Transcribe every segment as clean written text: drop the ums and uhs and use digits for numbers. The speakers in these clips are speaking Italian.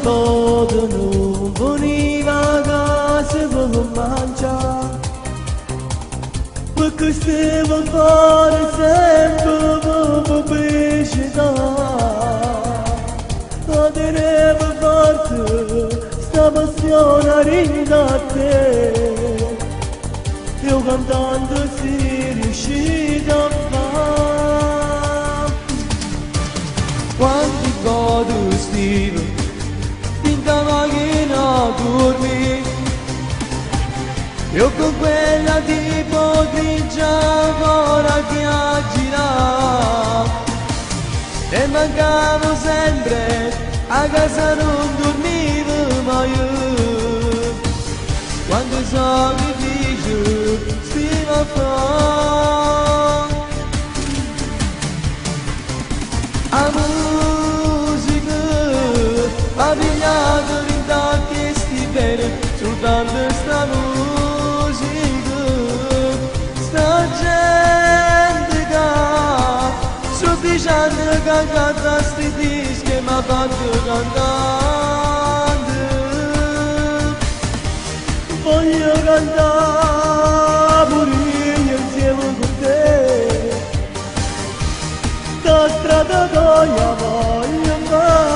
poco non veniva a casa per mangiare, perché stavo a fare sempre pubblicità. La tenevo forte, sta passione arriva a te, io cantando si riuscito a fare. Quanti godo stivo, finta macchina dormi, io con quella tipo grigia ancora che a girare, e mancavo sempre, a casa non dormivo mai io, quando i sacrifici stiamo a fare. La musica ha pigliato l'intacco e sti bene, soltanto sta musica, sta gente che sufficiente che canta sti dischi e m'ha fatto cantare. Voglio cantare pure io insieme con te, sta strada tua voglio fare.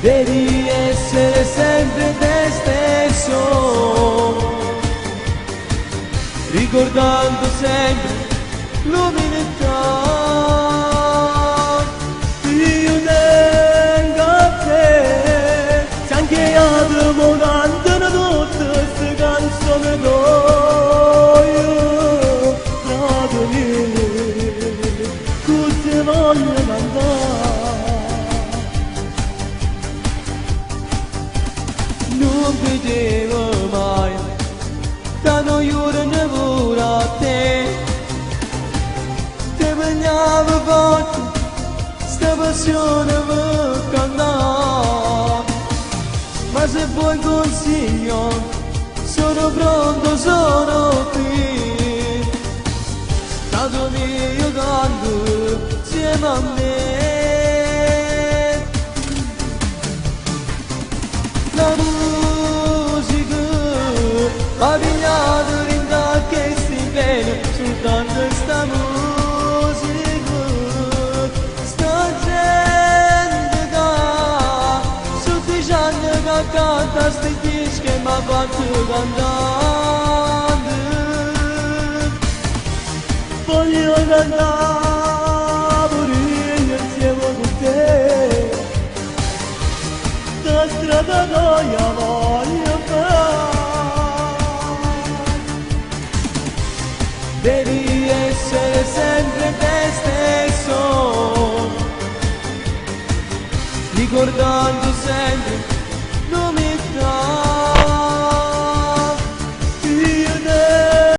Devi essere sempre te stesso, ricordando sempre l'umiltà. Io tengo a te, se anche altri cantano tutte queste canzoni tue, tratami, tutte voglio cantare. Non vedevo mai tanto io pure a te, ti bagnavo forte, sta passione per cantare, ma se vuoi consiglio, sono pronto, sono qui, tanto io canto insieme a me. La musica ha pigliato l'intacco e sti bene, soltanto sta musica, sta gente che sufficiente che canta sti dischi e m'ha fatto cantare. Voglio cantare pure io insieme con te, sta strada tua voglio fare. Devi essere sempre te stesso, ricordando sempre l'umiltà.